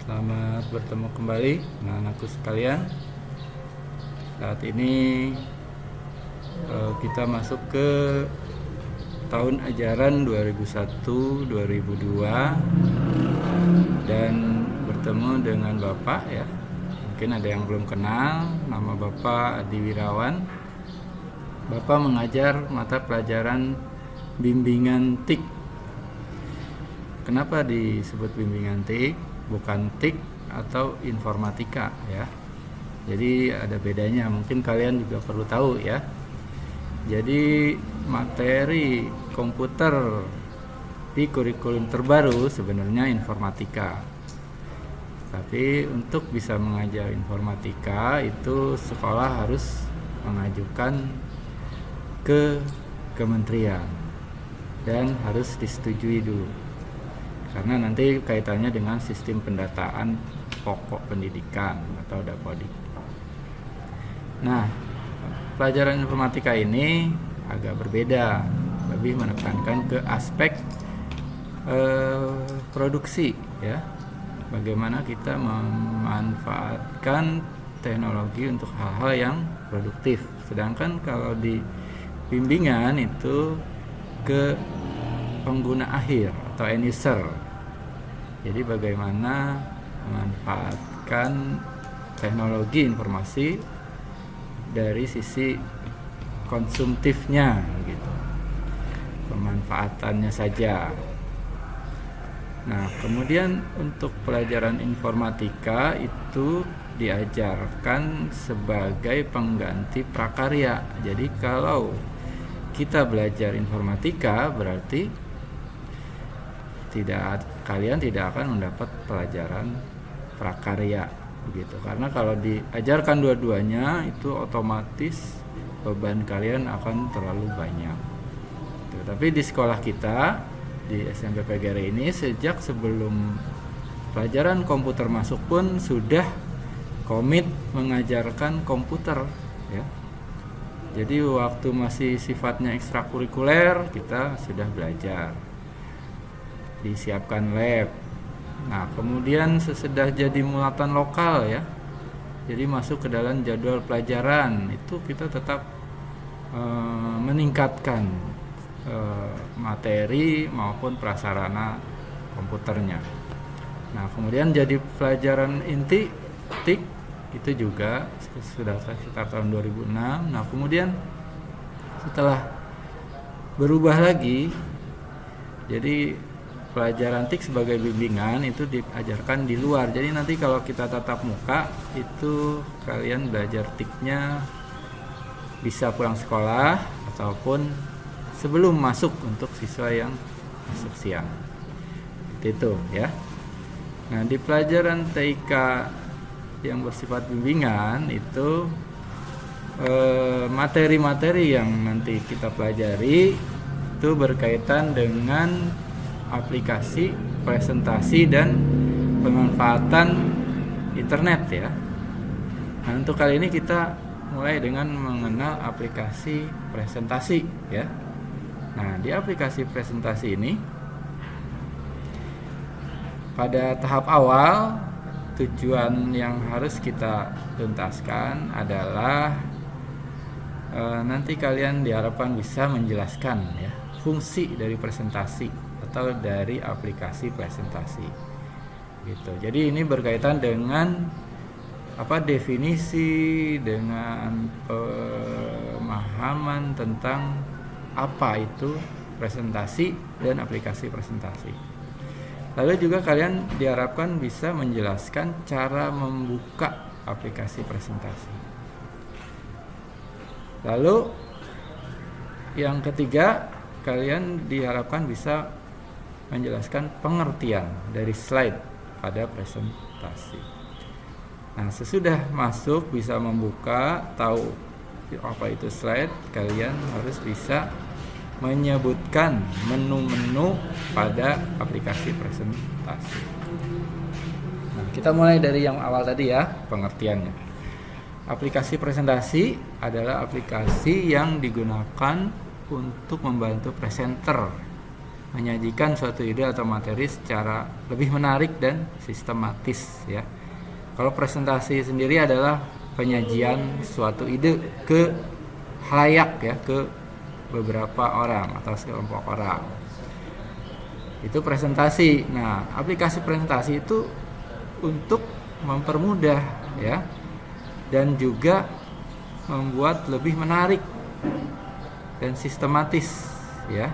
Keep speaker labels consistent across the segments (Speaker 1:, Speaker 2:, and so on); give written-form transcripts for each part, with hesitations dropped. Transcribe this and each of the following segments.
Speaker 1: Selamat bertemu kembali anak-anakku sekalian. Saat ini kita masuk ke tahun ajaran 2001-2002 dan bertemu dengan Bapak ya. Mungkin ada yang belum kenal, nama Bapak Adi Wirawan. Bapak mengajar mata pelajaran bimbingan TIK. Kenapa disebut bimbingan TIK? Bukan TIK atau informatika ya. Jadi ada bedanya, mungkin kalian juga perlu tahu ya. Jadi materi komputer di kurikulum terbaru sebenarnya informatika. Tapi untuk bisa mengajar informatika itu sekolah harus mengajukan ke kementerian dan harus disetujui dulu. Karena nanti kaitannya dengan sistem pendataan pokok pendidikan atau Dapodik. Nah, pelajaran informatika ini agak berbeda, lebih menekankan ke aspek produksi ya. Bagaimana kita memanfaatkan teknologi untuk hal-hal yang produktif. Sedangkan kalau di bimbingan itu ke pengguna akhir atau end user. Jadi bagaimana memanfaatkan teknologi informasi dari sisi konsumtifnya gitu. Pemanfaatannya saja. Nah, kemudian untuk pelajaran informatika itu diajarkan sebagai pengganti prakarya. Jadi kalau kita belajar informatika berarti kalian tidak akan mendapat pelajaran prakarya begitu. Karena kalau diajarkan dua-duanya itu otomatis beban kalian akan terlalu banyak. Tapi di sekolah kita di SMP PGRI ini sejak sebelum pelajaran komputer masuk pun sudah komit mengajarkan komputer ya. Jadi waktu masih sifatnya ekstrakurikuler kita sudah belajar. Disiapkan lab. Nah, kemudian sesudah jadi muatan lokal ya. Jadi masuk ke dalam jadwal pelajaran itu kita tetap meningkatkan materi maupun prasarana komputernya. Nah, kemudian jadi pelajaran inti TIK itu juga sudah sekitar tahun 2006. Nah, kemudian setelah berubah lagi jadi pelajaran TIK sebagai bimbingan itu diajarkan di luar. Jadi nanti kalau kita tatap muka itu kalian belajar TIK-nya bisa pulang sekolah ataupun sebelum masuk untuk siswa yang masuk siang. Itu ya. Nah, di pelajaran TIK yang bersifat bimbingan itu materi-materi yang nanti kita pelajari itu berkaitan dengan aplikasi, presentasi, dan pemanfaatan internet ya. Nah, untuk kali ini kita mulai dengan mengenal aplikasi presentasi ya. Nah, di aplikasi presentasi ini pada tahap awal tujuan yang harus kita tuntaskan adalah nanti kalian diharapkan bisa menjelaskan ya fungsi dari presentasi atau dari aplikasi presentasi gitu. Jadi ini berkaitan dengan definisi, dengan pemahaman tentang apa itu presentasi dan aplikasi presentasi. Lalu juga kalian diharapkan bisa menjelaskan cara membuka aplikasi presentasi. Lalu yang ketiga, kalian diharapkan bisa menjelaskan pengertian dari slide pada presentasi. Nah, sesudah masuk bisa membuka, tahu apa itu slide, kalian harus bisa menyebutkan menu-menu pada aplikasi presentasi. Nah, kita mulai dari yang awal tadi ya, pengertiannya. Aplikasi presentasi adalah aplikasi yang digunakan untuk membantu presenter menyajikan suatu ide atau materi secara lebih menarik dan sistematis ya. Kalau presentasi sendiri adalah penyajian suatu ide ke khalayak ya, ke beberapa orang atau sekelompok orang. Itu presentasi. Nah, aplikasi presentasi itu untuk mempermudah ya, dan juga membuat lebih menarik dan sistematis ya.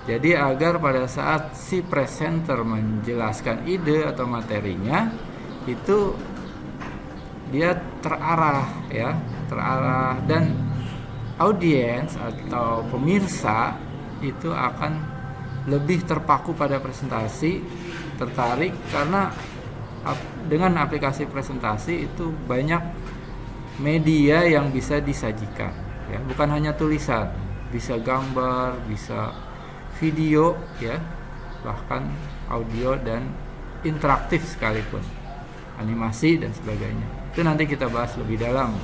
Speaker 1: Jadi agar pada saat si presenter menjelaskan ide atau materinya itu dia terarah ya, terarah, dan audiens atau pemirsa itu akan lebih terpaku pada presentasi, tertarik karena dengan aplikasi presentasi itu banyak media yang bisa disajikan ya, bukan hanya tulisan, bisa gambar, bisa video ya, bahkan audio dan interaktif sekalipun, animasi dan sebagainya. Itu nanti kita bahas lebih dalam.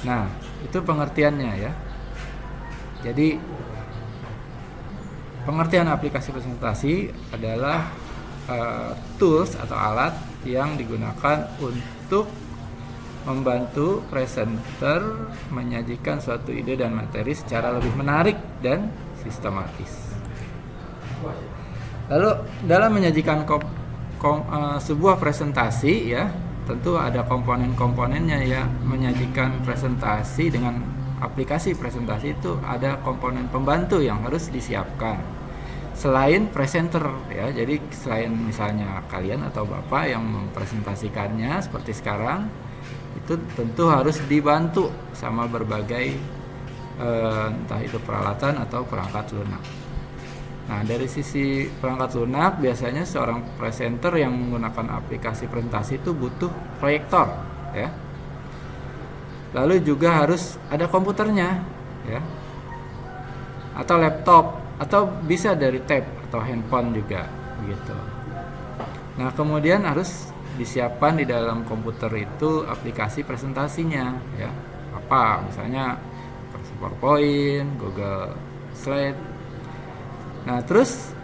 Speaker 1: Nah, itu pengertiannya ya. Jadi pengertian aplikasi presentasi adalah tools atau alat yang digunakan untuk membantu presenter menyajikan suatu ide dan materi secara lebih menarik dan sistematis. Lalu dalam menyajikan sebuah presentasi ya, tentu ada komponen-komponennya ya. Menyajikan presentasi dengan aplikasi presentasi itu ada komponen pembantu yang harus disiapkan selain presenter ya. Jadi selain misalnya kalian atau Bapak yang mempresentasikannya seperti sekarang, itu tentu harus dibantu sama berbagai entah itu peralatan atau perangkat lunak. Nah, dari sisi perangkat lunak biasanya seorang presenter yang menggunakan aplikasi presentasi itu butuh proyektor ya. Lalu juga harus ada komputernya ya, atau laptop, atau bisa dari tab atau handphone juga begitu. Nah, kemudian harus disiapkan di dalam komputer itu aplikasi presentasinya ya. Apa misalnya PowerPoint, Google Slide. Nah, terus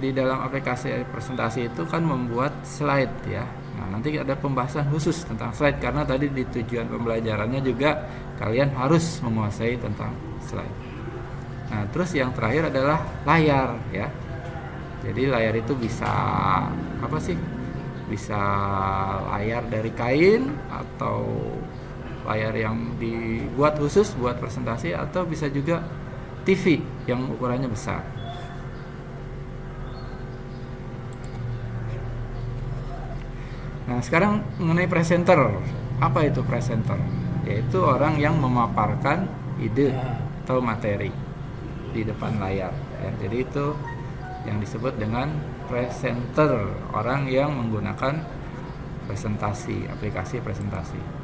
Speaker 1: di dalam aplikasi presentasi itu kan membuat slide ya. Nah, nanti ada pembahasan khusus tentang slide karena tadi di tujuan pembelajarannya juga kalian harus menguasai tentang slide. Nah, terus yang terakhir adalah layar ya. Jadi layar itu bisa apa sih? Bisa layar dari kain atau layar yang dibuat khusus buat presentasi, atau bisa juga TV yang ukurannya besar. Nah, sekarang mengenai presenter. Apa itu presenter? Yaitu orang yang memaparkan ide atau materi di depan layar ya. Jadi itu yang disebut dengan presenter, orang yang menggunakan presentasi, aplikasi presentasi.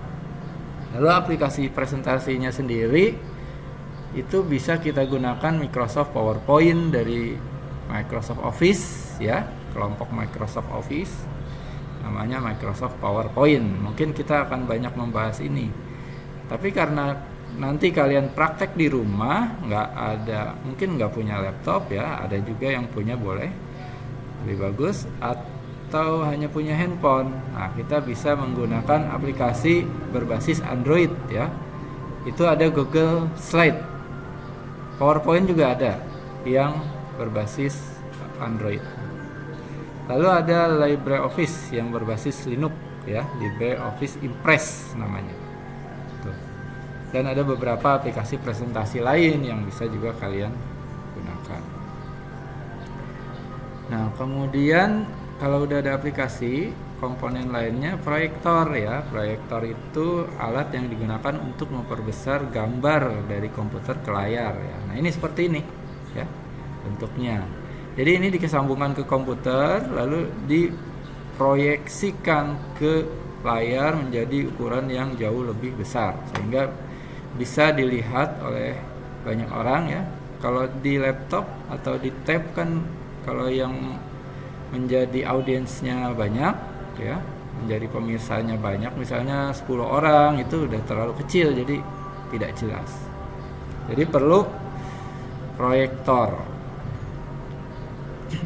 Speaker 1: Lalu aplikasi presentasinya sendiri itu bisa kita gunakan Microsoft PowerPoint dari Microsoft Office ya, kelompok Microsoft Office namanya Microsoft PowerPoint. Mungkin kita akan banyak membahas ini, tapi karena nanti kalian praktek di rumah, mungkin nggak punya laptop ya, ada juga yang punya, boleh lebih bagus, atau hanya punya handphone. Nah, kita bisa menggunakan aplikasi berbasis Android ya. Itu ada Google Slide. PowerPoint juga ada yang berbasis Android. Lalu ada LibreOffice yang berbasis Linux ya, LibreOffice Impress namanya. Tuh. Dan ada beberapa aplikasi presentasi lain yang bisa juga kalian gunakan. Nah, kemudian kalau udah ada aplikasi, komponen lainnya proyektor ya. Proyektor itu alat yang digunakan untuk memperbesar gambar dari komputer ke layar ya. Nah, ini seperti ini ya bentuknya. Jadi ini dikesambungkan ke komputer lalu diproyeksikan ke layar menjadi ukuran yang jauh lebih besar sehingga bisa dilihat oleh banyak orang ya. Kalau di laptop atau di tab kan kalau yang menjadi audiensnya banyak ya, menjadi pemirsanya banyak, misalnya 10 orang, itu udah terlalu kecil jadi tidak jelas. Jadi perlu proyektor.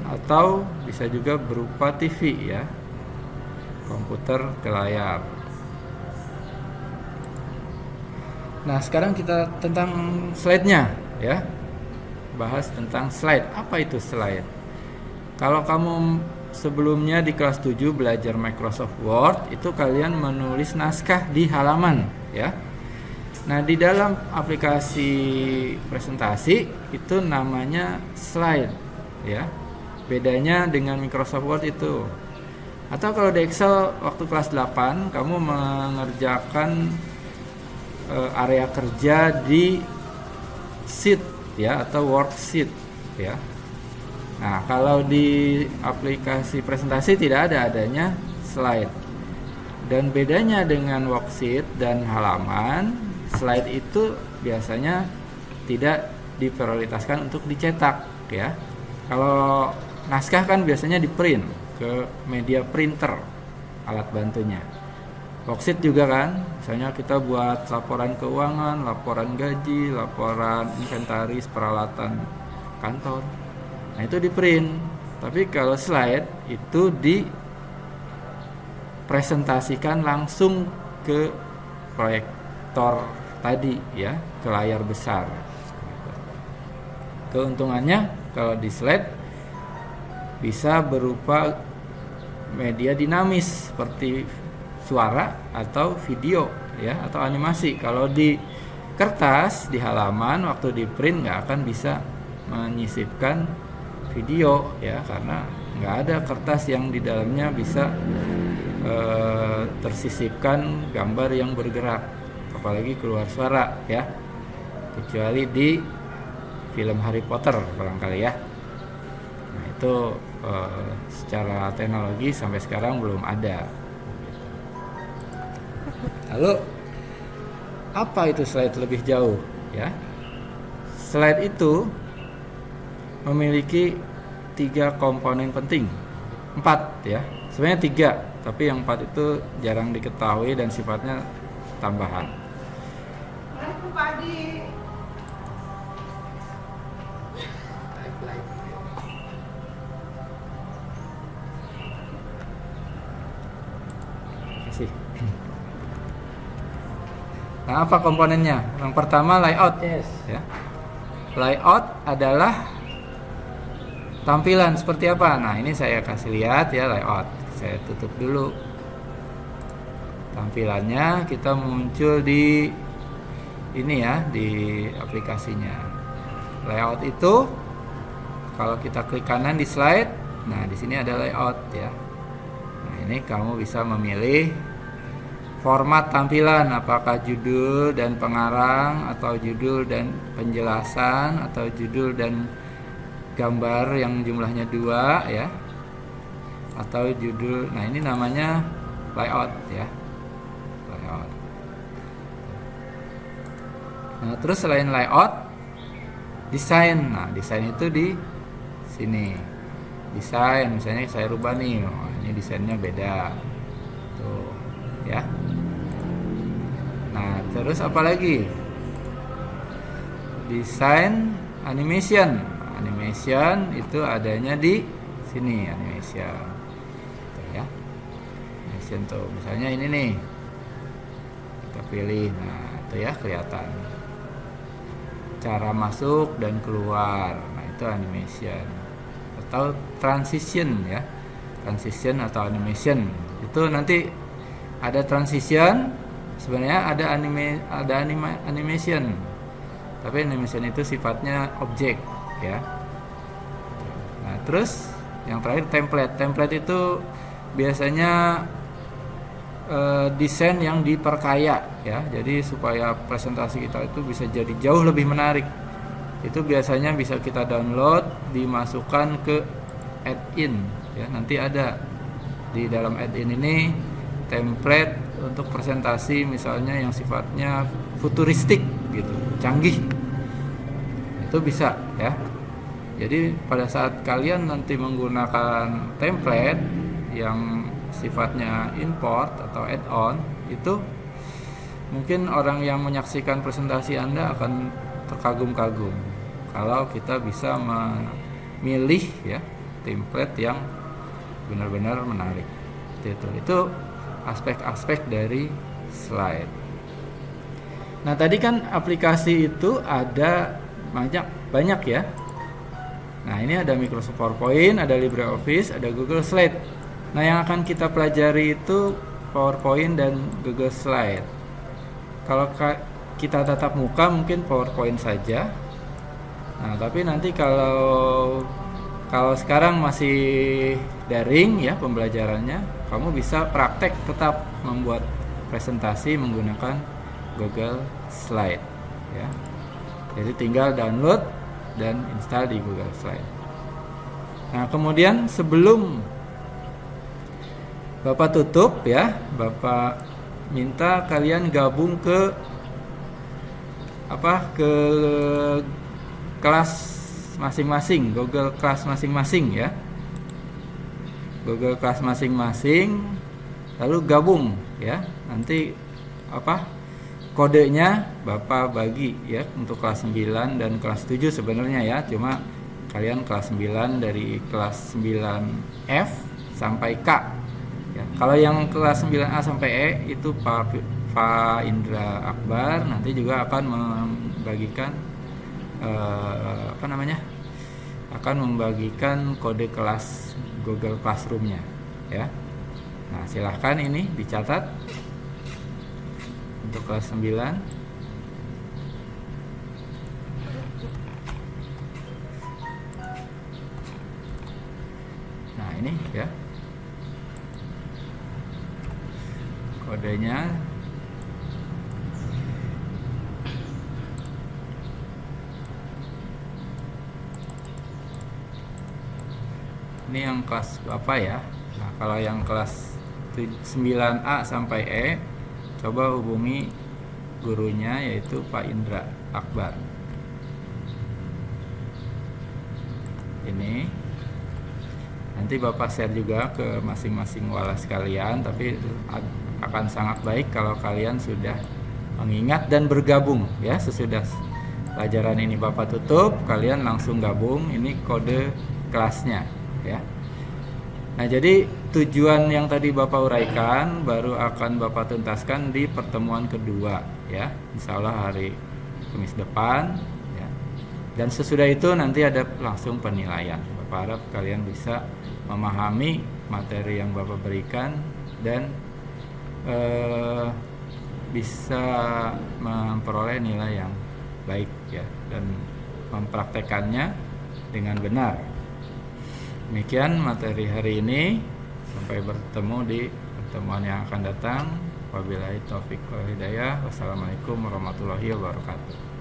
Speaker 1: atau bisa juga berupa TV ya, komputer ke layar. Nah, sekarang kita tentang slide-nya ya. Bahas tentang slide. Apa itu slide? Kalau kamu sebelumnya di kelas 7 belajar Microsoft Word, itu kalian menulis naskah di halaman ya. Nah, di dalam aplikasi presentasi itu namanya slide ya. Bedanya dengan Microsoft Word itu. Atau kalau di Excel waktu kelas 8 kamu mengerjakan area kerja di sheet ya, atau worksheet ya. Nah, kalau di aplikasi presentasi tidak adanya slide. Dan bedanya dengan worksheet dan halaman, slide itu biasanya tidak diprioritaskan untuk dicetak ya. Kalau naskah kan biasanya di print ke media printer, alat bantunya. Worksheet juga kan, misalnya kita buat laporan keuangan, laporan gaji, laporan inventaris, peralatan kantor. Nah, itu di print. Tapi kalau slide itu dipresentasikan langsung ke proyektor tadi ya, ke layar besar. Keuntungannya kalau di slide bisa berupa media dinamis seperti suara atau video ya, atau animasi. Kalau di kertas di halaman waktu di print nggak akan bisa menyisipkan video ya, karena nggak ada kertas yang di dalamnya bisa tersisipkan gambar yang bergerak, apalagi keluar suara ya, kecuali di film Harry Potter barangkali ya. Nah, itu secara teknologi sampai sekarang belum ada. Lalu apa itu slide lebih jauh ya? Slide itu memiliki 3 komponen penting, 4 ya. Sebenarnya 3, tapi yang 4 itu jarang diketahui dan sifatnya tambahan. Kasih. Nah, apa komponennya? Yang pertama layout.
Speaker 2: Yes.
Speaker 1: Ya. Layout adalah tampilan seperti apa. Nah, ini saya kasih lihat ya layout. Saya tutup dulu. Tampilannya kita muncul di ini ya, di aplikasinya. Layout itu kalau kita klik kanan di slide, nah di sini ada layout ya. Nah, ini kamu bisa memilih format tampilan, apakah judul dan pengarang, atau judul dan penjelasan, atau judul dan gambar yang jumlahnya 2 ya, atau judul. Nah, ini namanya layout ya, layout. Nah, terus selain layout, desain. Nah, desain itu di sini. Desain, misalnya saya rubah nih, oh, ini desainnya beda tuh ya. Nah, terus apa lagi? Desain animation. Animation itu adanya di sini, animation. Tuh ya. Animation tuh. Misalnya ini nih. Kita pilih. Nah, itu ya kelihatan. Cara masuk dan keluar. Nah, itu animation. Atau transition ya. Transition atau animation. Itu nanti ada transition. Sebenarnya ada animation, tapi animation itu sifatnya objek ya. Nah, terus yang terakhir template. Template itu biasanya desain yang diperkaya ya. Jadi supaya presentasi kita itu bisa jadi jauh lebih menarik. Itu biasanya bisa kita download, dimasukkan ke add-in ya. Nanti ada di dalam add-in ini template untuk presentasi misalnya yang sifatnya futuristik gitu, canggih. Itu bisa ya. Jadi pada saat kalian nanti menggunakan template yang sifatnya import atau add-on, itu mungkin orang yang menyaksikan presentasi Anda akan terkagum-kagum kalau kita bisa memilih ya template yang benar-benar menarik. Itu aspek-aspek dari slide. Nah, tadi kan aplikasi itu ada banyak ya. Nah, ini ada Microsoft PowerPoint, ada LibreOffice, ada Google Slide. Nah, yang akan kita pelajari itu PowerPoint dan Google Slide. Kalau kita tatap muka mungkin PowerPoint saja. Nah, tapi nanti kalau sekarang masih daring ya pembelajarannya, kamu bisa praktek tetap membuat presentasi menggunakan Google Slide ya. Jadi tinggal download dan install di Google Slide. Nah, kemudian sebelum Bapak tutup ya, Bapak minta kalian gabung ke kelas masing-masing, Google Class masing-masing ya. Google Class masing-masing, lalu gabung ya. Nanti kodenya Bapak bagi ya untuk kelas 9 dan kelas 7 sebenarnya ya. Cuma kalian kelas 9 dari kelas 9F sampai K. Ya. Kalau yang kelas 9A sampai E itu Pak Indra Akbar nanti juga akan membagikan akan membagikan kode kelas Google Classroom-nya ya. Nah, silahkan ini dicatat untuk kelas 9. Nah, ini ya kodenya. Ini yang kelas Bapak ya. Nah, kalau yang kelas 9A sampai E, coba hubungi gurunya yaitu Pak Indra Akbar. Ini nanti Bapak share juga ke masing-masing walas kalian, tapi akan sangat baik kalau kalian sudah mengingat dan bergabung ya. Sesudah pelajaran ini Bapak tutup, kalian langsung gabung. Ini kode kelasnya ya. Nah, jadi tujuan yang tadi Bapak uraikan baru akan Bapak tuntaskan di pertemuan kedua ya, insya Allah hari Kamis depan ya. Dan sesudah itu nanti ada langsung penilaian. Bapak harap kalian bisa memahami materi yang Bapak berikan dan bisa memperoleh nilai yang baik ya, dan mempraktekannya dengan benar. Demikian materi hari ini. Sampai bertemu di pertemuan yang akan datang. Wabillahi taufiq wal hidayah. Wassalamualaikum warahmatullahi wabarakatuh.